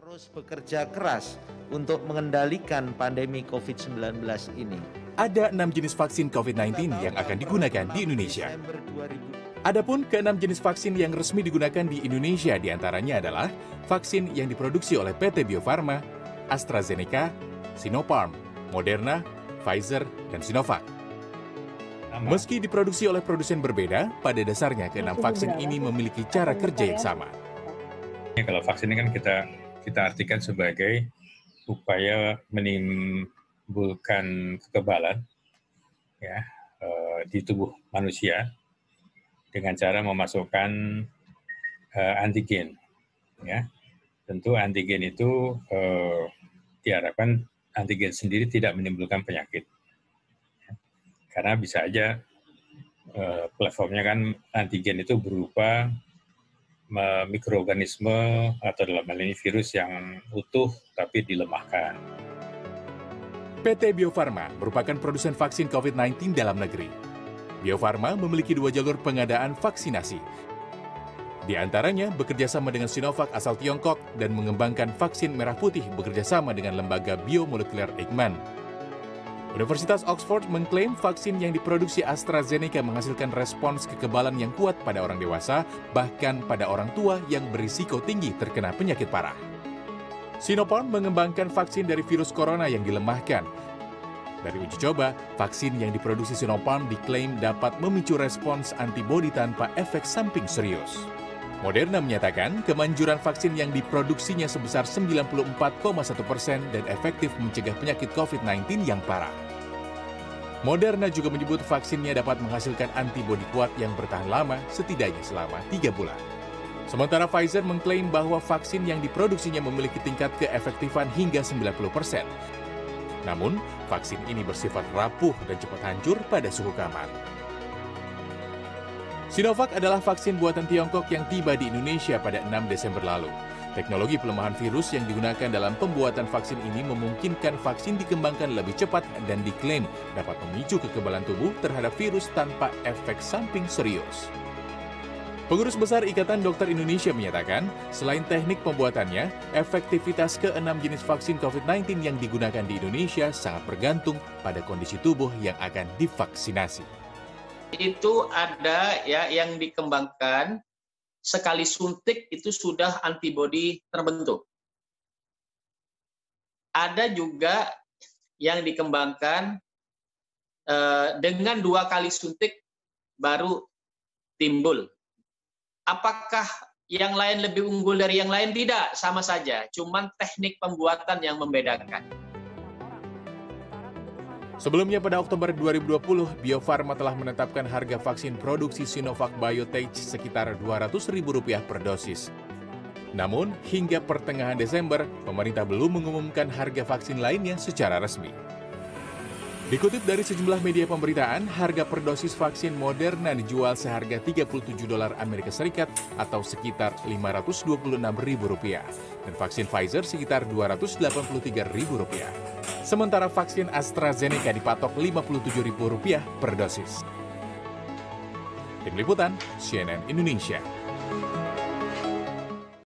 terus bekerja keras untuk mengendalikan pandemi COVID-19 ini. Ada 6 jenis vaksin COVID-19 yang akan digunakan di Indonesia. Adapun ke-6 jenis vaksin yang resmi digunakan di Indonesia diantaranya adalah vaksin yang diproduksi oleh PT Bio Farma, AstraZeneca, Sinopharm, Moderna, Pfizer, dan Sinovac. Meski diproduksi oleh produsen berbeda, pada dasarnya ke-6 vaksin ini memiliki cara kerja yang sama. Kalau vaksin ini kan kita artikan sebagai upaya menimbulkan kekebalan ya di tubuh manusia dengan cara memasukkan antigen. Ya, tentu antigen itu diharapkan antigen sendiri tidak menimbulkan penyakit, karena bisa aja platformnya kan antigen itu berupa mikroorganisme atau dalam hal ini virus yang utuh tapi dilemahkan. PT Bio Farma merupakan produsen vaksin COVID-19 dalam negeri. Bio Farma memiliki 2 jalur pengadaan vaksinasi. Di antaranya bekerjasama dengan Sinovac asal Tiongkok dan mengembangkan vaksin merah putih bekerjasama dengan lembaga biomolekuler Eijkman. Universitas Oxford mengklaim vaksin yang diproduksi AstraZeneca menghasilkan respons kekebalan yang kuat pada orang dewasa, bahkan pada orang tua yang berisiko tinggi terkena penyakit parah. Sinopharm mengembangkan vaksin dari virus corona yang dilemahkan. Dari uji coba, vaksin yang diproduksi Sinopharm diklaim dapat memicu respons antibodi tanpa efek samping serius. Moderna menyatakan kemanjuran vaksin yang diproduksinya sebesar 94,1% dan efektif mencegah penyakit COVID-19 yang parah. Moderna juga menyebut vaksinnya dapat menghasilkan antibodi kuat yang bertahan lama, setidaknya selama 3 bulan. Sementara Pfizer mengklaim bahwa vaksin yang diproduksinya memiliki tingkat keefektifan hingga 90%. Namun, vaksin ini bersifat rapuh dan cepat hancur pada suhu kamar. Sinovac adalah vaksin buatan Tiongkok yang tiba di Indonesia pada 6 Desember lalu. Teknologi pelemahan virus yang digunakan dalam pembuatan vaksin ini memungkinkan vaksin dikembangkan lebih cepat dan diklaim dapat memicu kekebalan tubuh terhadap virus tanpa efek samping serius. Pengurus Besar Ikatan Dokter Indonesia menyatakan, selain teknik pembuatannya, efektivitas ke-6 jenis vaksin COVID-19 yang digunakan di Indonesia sangat bergantung pada kondisi tubuh yang akan divaksinasi. Itu ada ya yang dikembangkan sekali suntik itu sudah antibodi terbentuk. Ada juga yang dikembangkan dengan 2 kali suntik baru timbul. Apakah yang lain lebih unggul dari yang lain? Tidak, sama saja. Cuman teknik pembuatan yang membedakan. Sebelumnya pada Oktober 2020, Bio Farma telah menetapkan harga vaksin produksi Sinovac Biotech sekitar Rp200.000 per dosis. Namun, hingga pertengahan Desember, pemerintah belum mengumumkan harga vaksin lainnya secara resmi. Dikutip dari sejumlah media pemberitaan, harga per dosis vaksin Moderna dijual seharga $37 Amerika Serikat atau sekitar Rp526.000 dan vaksin Pfizer sekitar Rp283.000. Sementara vaksin AstraZeneca dipatok Rp57.000 per dosis. Tim Liputan, CNN Indonesia.